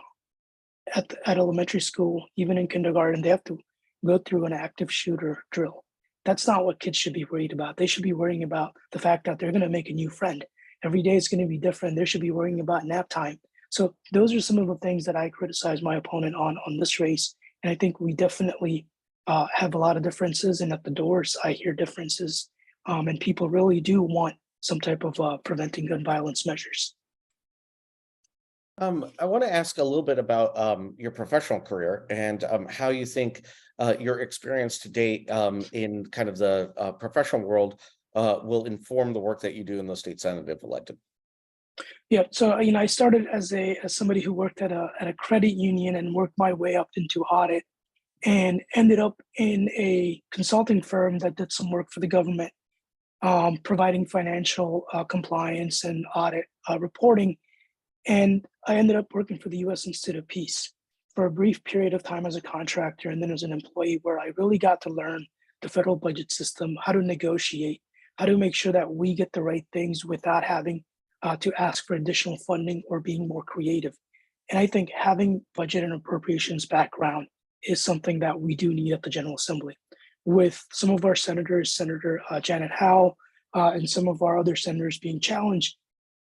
at elementary school, even in kindergarten, they have to go through an active shooter drill. That's not what kids should be worried about. They should be worrying about the fact that they're going to make a new friend. Every day is going to be different. They should be worrying about nap time. So those are some of the things that I criticize my opponent on this race. And I think we definitely have a lot of differences. And at the doors, I hear differences. And people really do want some type of preventing gun violence measures. I want to ask a little bit about your professional career and how you think your experience to date in kind of the professional world will inform the work that you do in the state senate if elected. Yeah, so I started as somebody who worked at a credit union and worked my way up into audit, and ended up in a consulting firm that did some work for the government, providing financial compliance and audit reporting. And I ended up working for the U.S. Institute of Peace for a brief period of time as a contractor, and then as an employee, where I really got to learn the federal budget system, how to negotiate, how to make sure that we get the right things without having to ask for additional funding or being more creative. And I think having budget and appropriations background is something that we do need at the General Assembly. With some of our senators, Senator Janet Howe, and some of our other senators being challenged,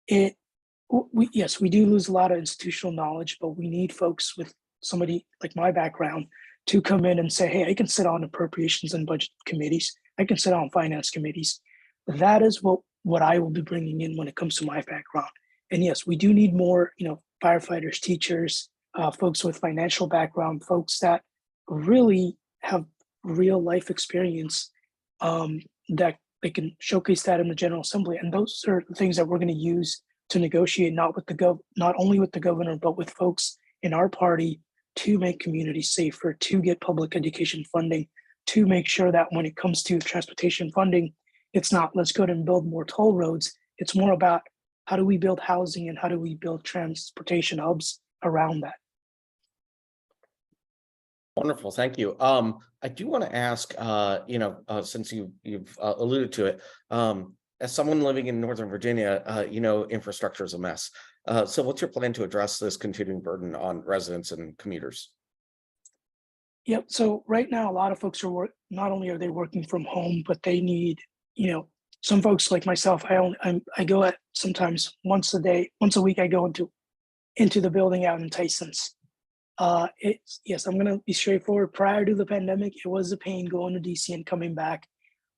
we do lose a lot of institutional knowledge, but we need folks with somebody like my background to come in and say, hey, I can sit on appropriations and budget committees. I can sit on finance committees. That is what I will be bringing in when it comes to my background. And yes, we do need more, firefighters, teachers, folks with financial background, folks that really have real life experience, that they can showcase that in the General Assembly. And those are the things that we're going to use to negotiate, not only with the governor, but with folks in our party, to make communities safer, to get public education funding, to make sure that when it comes to transportation funding, it's not let's go and build more toll roads. It's more about how do we build housing and how do we build transportation hubs around that. Wonderful, thank you. I do want to ask, since you've alluded to it, as someone living in Northern Virginia, infrastructure is a mess. So what's your plan to address this continuing burden on residents and commuters? Yep. So right now, a lot of folks not only are they working from home, but they need, some folks like myself, I go at sometimes once a week, I go into the building out in Tyson's. I'm going to be straightforward. Prior to the pandemic, it was a pain going to DC and coming back.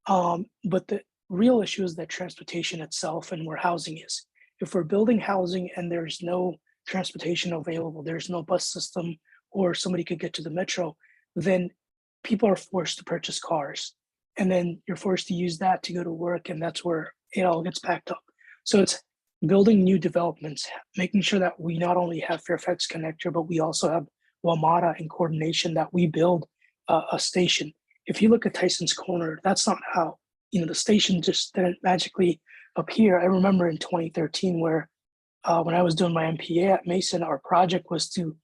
But the real issue is that transportation itself and where housing is. If we're building housing and there's no transportation available, there's no bus system, or somebody could get to the metro, then people are forced to purchase cars. And then you're forced to use that to go to work, and that's where it all gets packed up. So it's building new developments, making sure that we not only have Fairfax Connector, but we also have WMATA in coordination, that we build a station. If you look at Tyson's Corner, that's not how, the station just didn't magically appear. I remember in 2013 where when I was doing my MPA at Mason, our project was to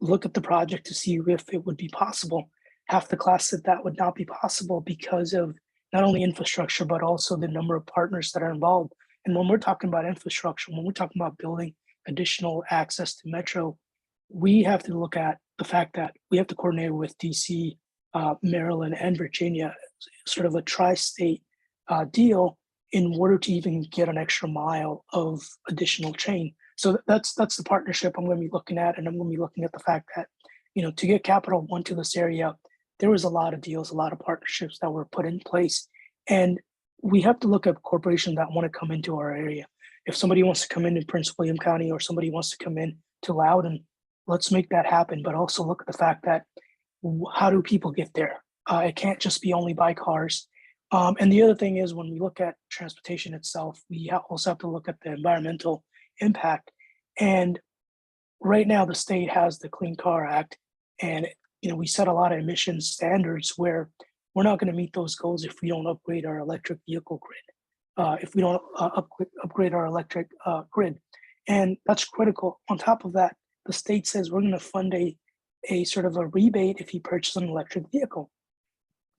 look at the project to see if it would be possible. Half the class said that would not be possible because of not only infrastructure, but also the number of partners that are involved. And when we're talking about infrastructure, when we're talking about building additional access to Metro, we have to look at the fact that we have to coordinate with DC, Maryland, and Virginia, sort of a tri-state deal in order to even get an extra mile of additional train. So that's the partnership I'm going to be looking at, and I'm going to be looking at the fact that, to get Capital One to this area, there was a lot of deals, a lot of partnerships that were put in place, and we have to look at corporations that want to come into our area. If somebody wants to come in Prince William County, or somebody wants to come in to Loudoun, let's make that happen. But also look at the fact that how do people get there? It can't just be only by cars. And the other thing is, when we look at transportation itself, we also have to look at the environmental impact. And right now, the state has the Clean Car Act, and we set a lot of emissions standards where we're not going to meet those goals if we don't upgrade our electric vehicle grid, if we don't upgrade our electric grid. And that's critical. On top of that, the state says we're going to fund a sort of a rebate if you purchase an electric vehicle.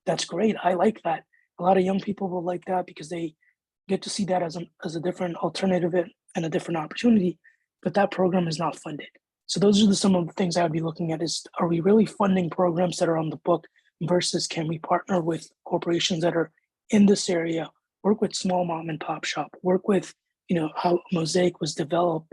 That's great. I like that. A lot of young people will like that because they get to see that as a different alternative and a different opportunity, but that program is not funded. So those are some of the things I would be looking at is, are we really funding programs that are on the book versus can we partner with corporations that are in this area, work with small mom and pop shop, work with, how Mosaic was developed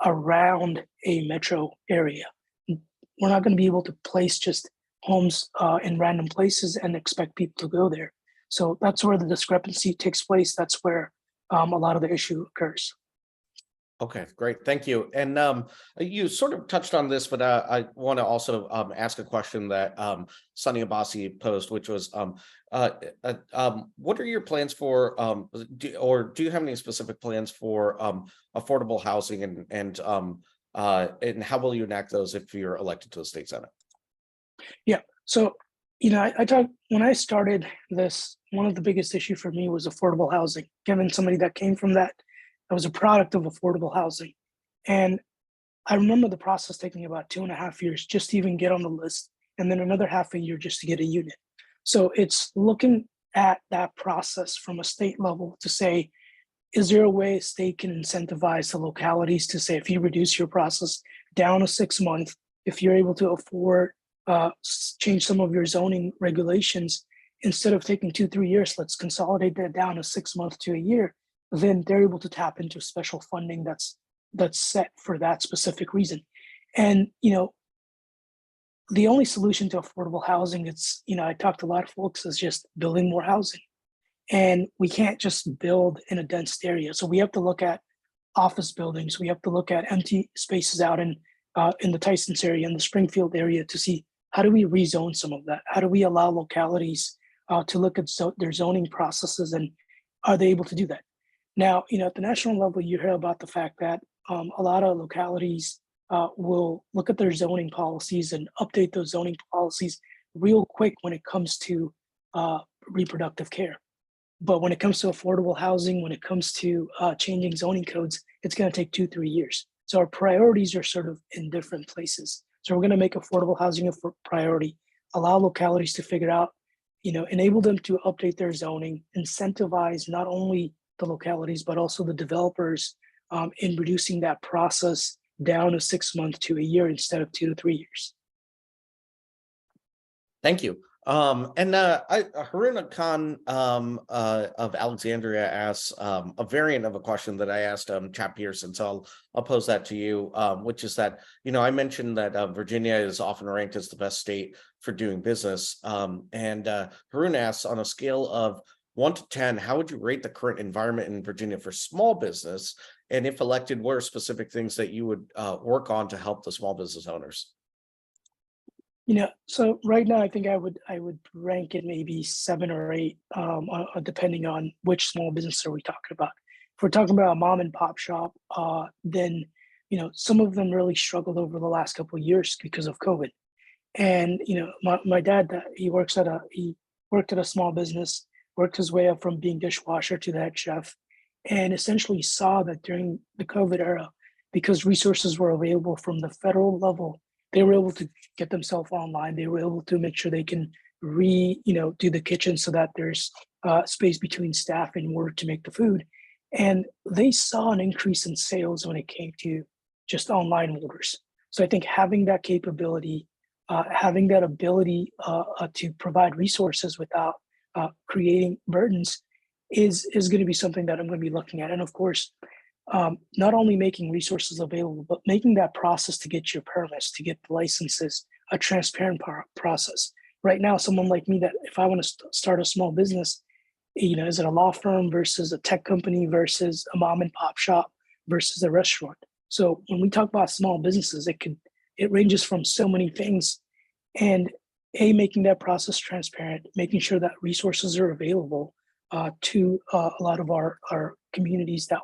around a metro area. We're not going to be able to place just homes in random places and expect people to go there. So that's where the discrepancy takes place. That's where a lot of the issue occurs. Okay, great. Thank you. And you sort of touched on this, but I want to also ask a question that Sunny Abbasi posed, which was, what are your plans for, do you have any specific plans for affordable housing, and how will you enact those if you're elected to the state senate? Yeah. So, I talked when I started this, one of the biggest issue for me was affordable housing. Given somebody that came from that, I was a product of affordable housing. And I remember the process taking about 2.5 years just to even get on the list, and then another half a year just to get a unit. So it's looking at that process from a state level to say, is there a way a state can incentivize the localities to say, if you reduce your process down to 6 months, if you're able to afford, change some of your zoning regulations, instead of taking 2-3 years, let's consolidate that down to 6 months to a year. Then they're able to tap into special funding that's set for that specific reason. And the only solution to affordable housing, it's I talked to a lot of folks, is just building more housing. And we can't just build in a dense area. So we have to look at office buildings. We have to look at empty spaces out in the Tyson's area, in the Springfield area, to see how do we rezone some of that? How do we allow localities to look at their zoning processes, and are they able to do that? Now, at the national level, you hear about the fact that a lot of localities will look at their zoning policies and update those zoning policies real quick when it comes to reproductive care. But when it comes to affordable housing, when it comes to changing zoning codes, it's going to take 2-3 years. So our priorities are sort of in different places. So we're going to make affordable housing a priority, allow localities to figure out, enable them to update their zoning, incentivize not only the localities, but also the developers in reducing that process down to 6 months to a year instead of 2 to 3 years. Thank you. Haruna Khan of Alexandria asks a variant of a question that I asked Chap Petersen. So I'll pose that to you, which is that, I mentioned that Virginia is often ranked as the best state for doing business. Haruna asks, on a scale of 1 to 10, how would you rate the current environment in Virginia for small business? And if elected, what are specific things that you would work on to help the small business owners? So right now, I think I would rank it maybe 7 or 8, depending on which small business are we talking about. If we're talking about a mom and pop shop, then some of them really struggled over the last couple of years because of COVID. And my dad, he worked at a small business, worked his way up from being dishwasher to the head chef, and essentially saw that during the COVID era, because resources were available from the federal level, they were able to get themselves online. They were able to make sure they can do the kitchen so that there's space between staff in order to make the food. And they saw an increase in sales when it came to just online orders. So I think having that capability, having that ability to provide resources without creating burdens is going to be something that I'm going to be looking at. And of course, not only making resources available, but making that process to get your permits, to get the licenses, a transparent process. Right now, someone like me, that if I want to start a small business, is it a law firm versus a tech company versus a mom and pop shop versus a restaurant? So when we talk about small businesses, it ranges from so many things, and making that process transparent, making sure that resources are available to a lot of our communities that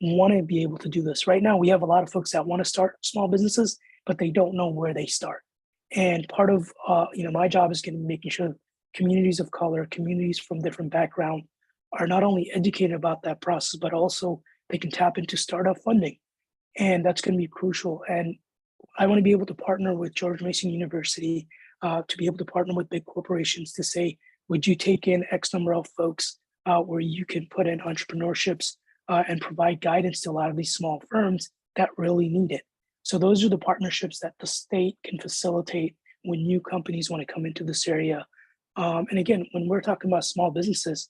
want to be able to do this. Right now, we have a lot of folks that want to start small businesses, but they don't know where they start. And part of my job is going to be making sure communities of color, communities from different backgrounds are not only educated about that process, but also they can tap into startup funding. And that's going to be crucial. And I want to be able to partner with George Mason University, to be able to partner with big corporations to say, would you take in X number of folks where you can put in entrepreneurships and provide guidance to a lot of these small firms that really need it. So those are the partnerships that the state can facilitate when new companies want to come into this area. And again, when we're talking about small businesses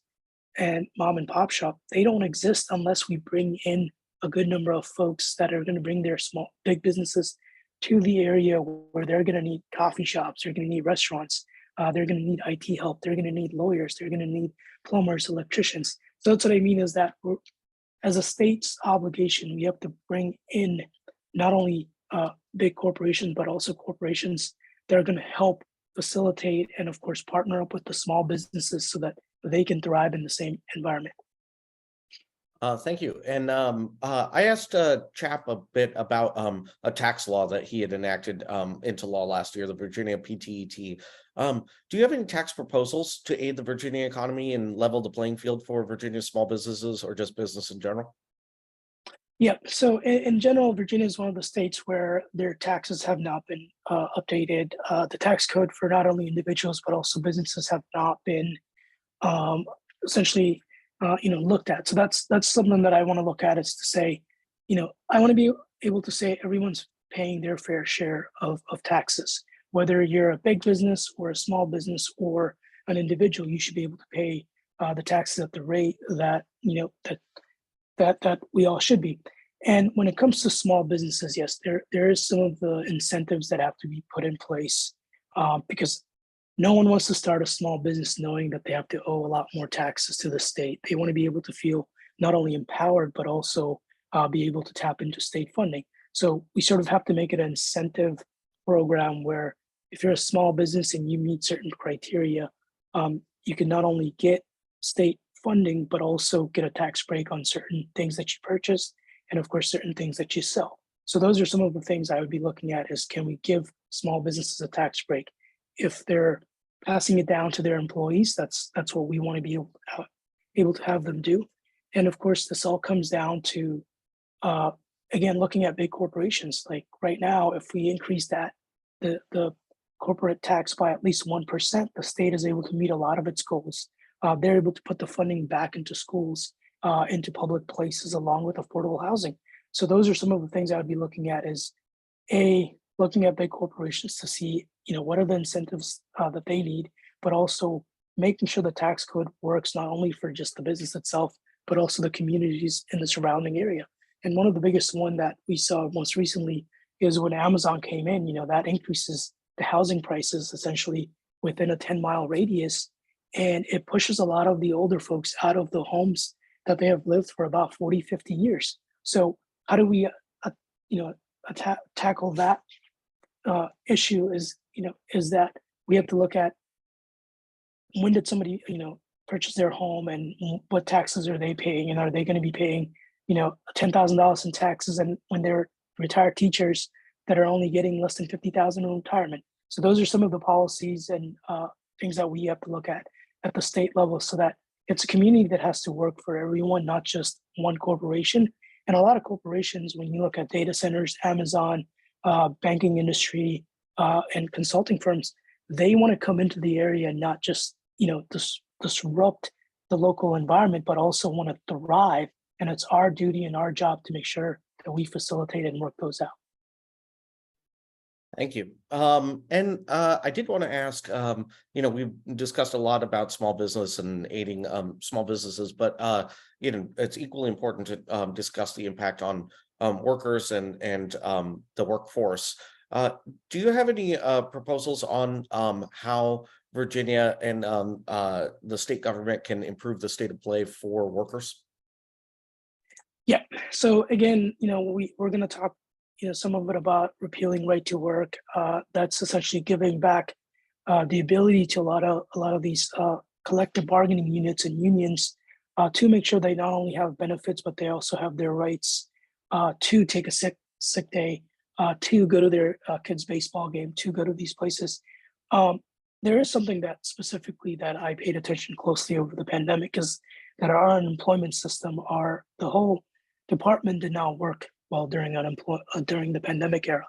and mom and pop shop, they don't exist unless we bring in a good number of folks that are going to bring their big businesses to the area where they're going to need coffee shops, they're going to need restaurants, they're going to need IT help, they're going to need lawyers, they're going to need plumbers, electricians. So that's what I mean is that as a state's obligation, we have to bring in not only big corporations, but also corporations that are going to help facilitate and, of course, partner up with the small businesses so that they can thrive in the same environment. Thank you. And I asked Chap a bit about a tax law that he had enacted into law last year, the Virginia PTET. Do you have any tax proposals to aid the Virginia economy and level the playing field for Virginia small businesses or just business in general? Yeah. So in general, Virginia is one of the states where their taxes have not been updated. The tax code for not only individuals but also businesses have not been essentially looked at. So that's something that I want to look at, is to say, I want to be able to say everyone's paying their fair share of taxes. Whether you're a big business or a small business or an individual, you should be able to pay the taxes at the rate that that we all should be. And when it comes to small businesses, yes, there is some of the incentives that have to be put in place, because no one wants to start a small business knowing that they have to owe a lot more taxes to the state. They want to be able to feel not only empowered, but also be able to tap into state funding. So we sort of have to make it an incentive program where if you're a small business and you meet certain criteria, you can not only get state funding, but also get a tax break on certain things that you purchase, and of course, certain things that you sell. So those are some of the things I would be looking at: is can we give small businesses a tax break? If they're passing it down to their employees, that's what we want to be able to have them do. And of course, this all comes down to, again, looking at big corporations. Like right now, if we increase the corporate tax by at least 1%, the state is able to meet a lot of its goals. They're able to put the funding back into schools, into public places, along with affordable housing. So those are some of the things I would be looking at: is looking at big corporations to see, what are the incentives that they need, but also making sure the tax code works not only for just the business itself, but also the communities in the surrounding area. And one of the biggest one that we saw most recently is when Amazon came in. That increases the housing prices essentially within a 10-mile radius, and it pushes a lot of the older folks out of the homes that they have lived for about 40, 50 years. So how do we, tackle that issue is that we have to look at when did somebody, purchase their home and what taxes are they paying, and are they going to be paying, $10,000 in taxes, and when they're retired teachers that are only getting less than 50,000 in retirement. So those are some of the policies and things that we have to look at the state level, so that it's a community that has to work for everyone, not just one corporation. And a lot of corporations, when you look at data centers, Amazon, banking industry, and consulting firms, they want to come into the area and not just, disrupt the local environment, but also want to thrive. And it's our duty and our job to make sure that we facilitate and work those out. Thank you. I did want to ask, we've discussed a lot about small business and aiding small businesses, but it's equally important to discuss the impact on workers and the workforce. Do you have any proposals on how Virginia and the state government can improve the state of play for workers? Yeah. So again, we're going to talk, some of it about repealing right to work. That's essentially giving back the ability to a lot of these collective bargaining units and unions to make sure they not only have benefits, but they also have their rights to take a sick day, to go to their kids' baseball game, to go to these places. There is something that specifically that I paid attention closely over the pandemic, is that our unemployment system, the whole department did not work well during the pandemic era.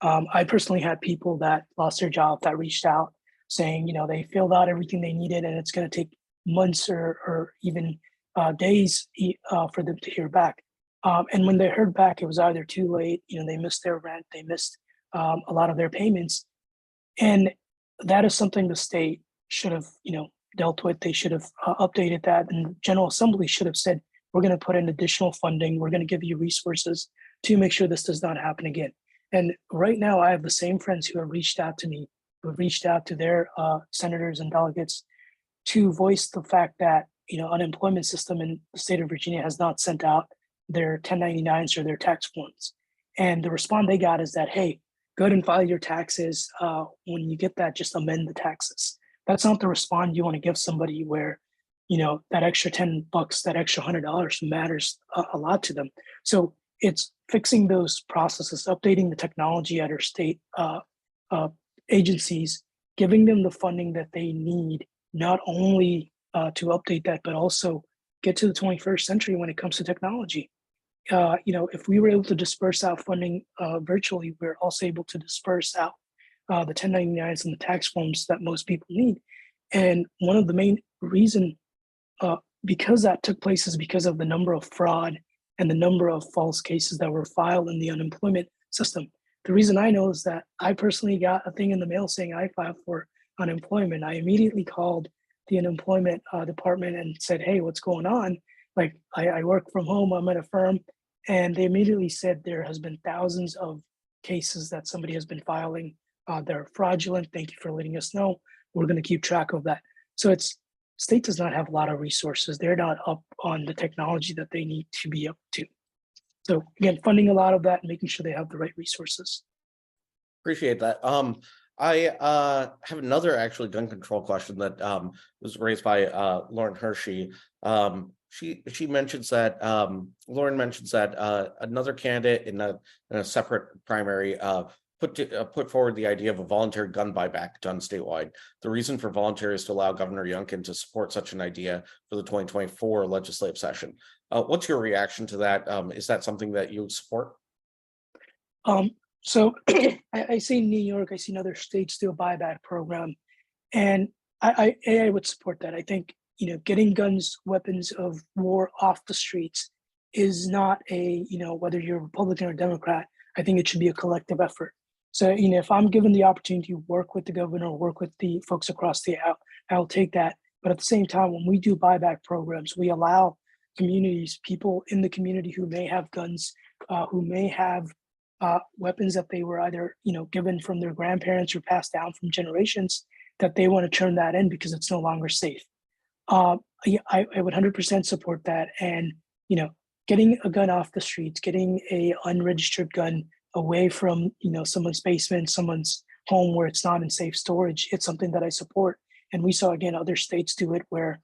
I personally had people that lost their job that reached out saying, they filled out everything they needed, and it's going to take months or even days for them to hear back. And when they heard back, it was either too late, they missed their rent, they missed a lot of their payments. And that is something the state should have, dealt with. They should have updated that. And the General Assembly should have said, we're going to put in additional funding. We're going to give you resources to make sure this does not happen again. And right now, I have the same friends who have reached out to me, who have reached out to their senators and delegates to voice the fact that, unemployment system in the state of Virginia has not sent out their 1099s or their tax forms. And the response they got is that, hey, go ahead and file your taxes. When you get that, just amend the taxes. That's not the response you want to give somebody where, that extra $10, that extra $100 matters a lot to them. So it's fixing those processes, updating the technology at our state agencies, giving them the funding that they need, not only to update that, but also get to the 21st century when it comes to technology. If we were able to disperse out funding virtually, we're also able to disperse out the 1099s and the tax forms that most people need. And one of the main reason because that took place is because of the number of fraud and the number of false cases that were filed in the unemployment system. The reason I know is that I personally got a thing in the mail saying I filed for unemployment. I immediately called the unemployment department and said, hey, what's going on? Like, I work from home, I'm at a firm. And they immediately said there has been thousands of cases that somebody has been filing. They're fraudulent. Thank you for letting us know. We're going to keep track of that. So state does not have a lot of resources. They're not up on the technology that they need to be up to. So again, funding a lot of that and making sure they have the right resources. Appreciate that. I have another actually gun control question that was raised by Lauren Hershey. She mentions that Lauren mentions that another candidate in a separate primary put forward the idea of a voluntary gun buyback done statewide. The reason for voluntary is to allow Governor Youngkin to support such an idea for the 2024 legislative session. What's your reaction to that? Is that something that you would support? So I see New York, I see other states do a buyback program, and I would support that. I think, getting guns, weapons of war off the streets is not whether you're Republican or Democrat. I think it should be a collective effort. So, if I'm given the opportunity to work with the governor, work with the folks across the aisle, I'll take that. But at the same time, when we do buyback programs, we allow communities, people in the community who may have guns, who may have weapons that they were either, given from their grandparents or passed down from generations, that they want to turn that in because it's no longer safe. I would 100% support that. And, getting a gun off the streets, getting a unregistered gun away from someone's basement, someone's home where it's not in safe storage, it's something that I support. And we saw again other states do it, where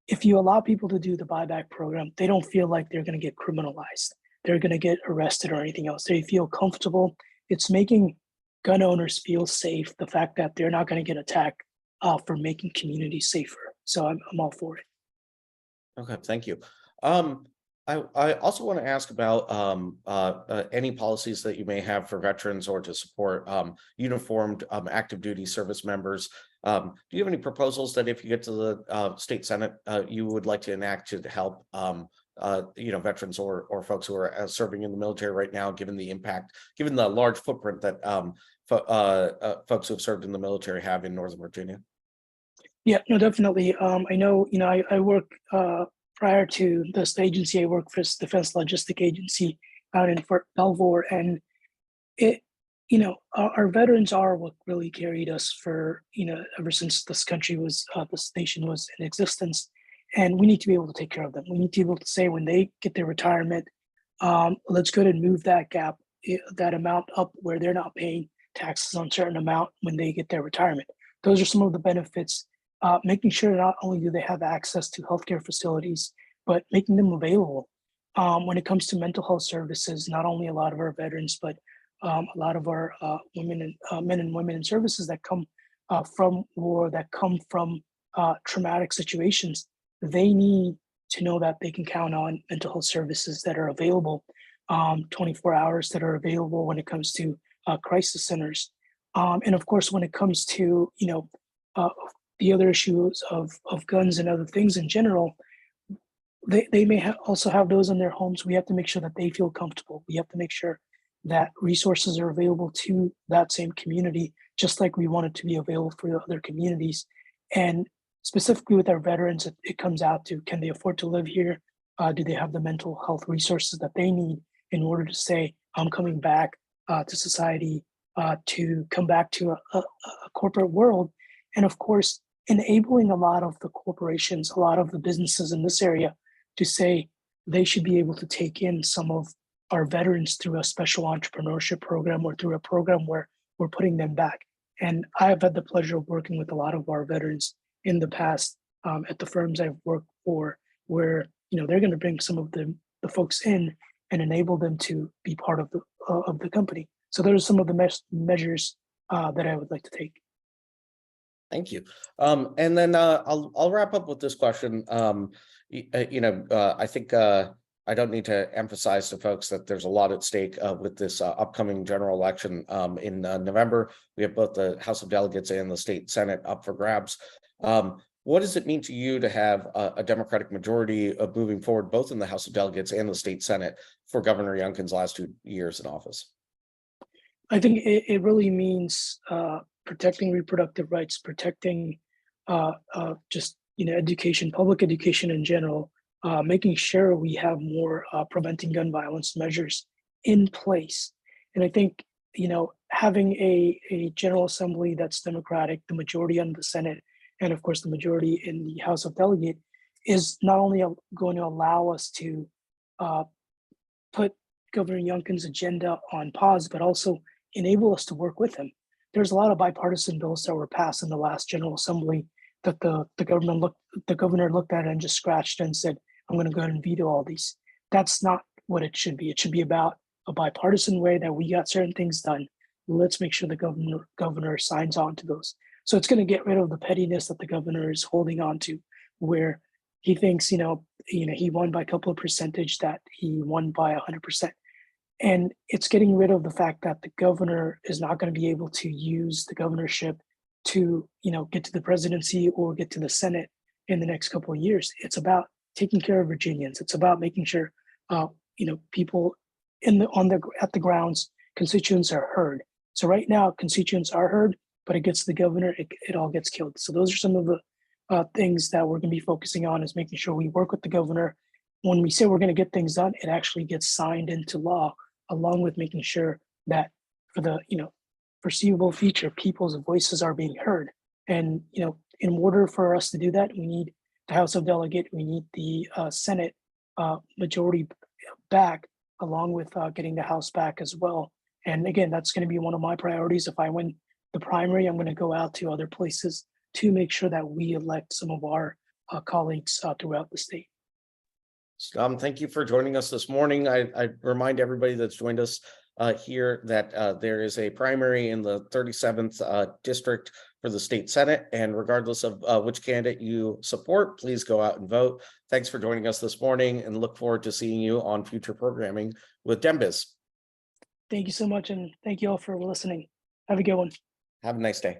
if you allow people to do the buyback program, they don't feel like they're going to get criminalized, they're going to get arrested or anything else. They feel comfortable. It's making gun owners feel safe. The fact that they're not going to get attacked for making communities safer. So I'm all for it. Okay, thank you. I also want to ask about any policies that you may have for veterans or to support uniformed active duty service members. Do you have any proposals that if you get to the state Senate, you would like to enact to help veterans or folks who are serving in the military right now, given the impact, given the large footprint that folks who have served in the military have in Northern Virginia? Yeah, no, definitely. I know, I work prior to this agency, I worked for Defense Logistic Agency out in Fort Belvoir, and it, our veterans are what really carried us for, ever since this country was, this nation was in existence, and we need to be able to take care of them. We need to be able to say when they get their retirement, let's go ahead and move that gap, that amount up where they're not paying taxes on a certain amount when they get their retirement. Those are some of the benefits. Making sure not only do they have access to healthcare facilities, but making them available. When it comes to mental health services, not only a lot of our veterans, but a lot of our women and men and women in services that come from war, that come from traumatic situations, they need to know that they can count on mental health services that are available, 24 hours, that are available when it comes to crisis centers. And of course, when it comes to, the other issues of guns and other things in general, they may also have those in their homes. We have to make sure that they feel comfortable. We have to make sure that resources are available to that same community, just like we want it to be available for other communities. And specifically with our veterans, it comes out to, can they afford to live here? Do they have the mental health resources that they need in order to say, I'm coming back to society, to come back to a corporate world? And of course, enabling a lot of the corporations, a lot of the businesses in this area to say they should be able to take in some of our veterans through a special entrepreneurship program or through a program where we're putting them back. And I've had the pleasure of working with a lot of our veterans in the past at the firms I've worked for, where they're going to bring some of the folks in and enable them to be part of the company. So those are some of the measures that I would like to take. Thank you. And then I'll wrap up with this question. I think I don't need to emphasize to folks that there's a lot at stake with this upcoming general election in November. We have both the House of Delegates and the state Senate up for grabs. What does it mean to you to have a Democratic majority moving forward, both in the House of Delegates and the state Senate, for Governor Youngkin's last 2 years in office? I think it really means protecting reproductive rights, protecting just education, public education in general, making sure we have more preventing gun violence measures in place. And I think having a General Assembly that's Democratic, the majority on the Senate, and of course the majority in the House of Delegates, is not only going to allow us to put Governor Youngkin's agenda on pause, but also enable us to work with him. There's a lot of bipartisan bills that were passed in the last General Assembly that the governor looked at and just scratched and said, I'm going to go ahead and veto all these. That's not what it should be. It should be about a bipartisan way that we got certain things done. Let's make sure the governor signs on to those. So it's going to get rid of the pettiness that the governor is holding on to, where he thinks, he won by a couple of percentage, that he won by 100%. And it's getting rid of the fact that the governor is not going to be able to use the governorship to, get to the presidency or get to the Senate in the next couple of years. It's about taking care of Virginians. It's about making sure, people at the grounds, constituents are heard. So right now, constituents are heard, but it gets to the governor, it all gets killed. So those are some of the things that we're going to be focusing on, is making sure we work with the governor. When we say we're going to get things done, it actually gets signed into law, along with making sure that for the foreseeable future, people's voices are being heard. And in order for us to do that, we need the House of Delegates, we need the Senate majority back, along with getting the House back as well. And again, that's going to be one of my priorities. If I win the primary, I'm going to go out to other places to make sure that we elect some of our colleagues throughout the state. Thank you for joining us this morning. I remind everybody that's joined us here that there is a primary in the 37th district for the state Senate, and regardless of which candidate you support, please go out and vote. Thanks for joining us this morning, and look forward to seeing you on future programming with DemBiz. Thank you so much, and thank you all for listening. Have a good one. Have a nice day.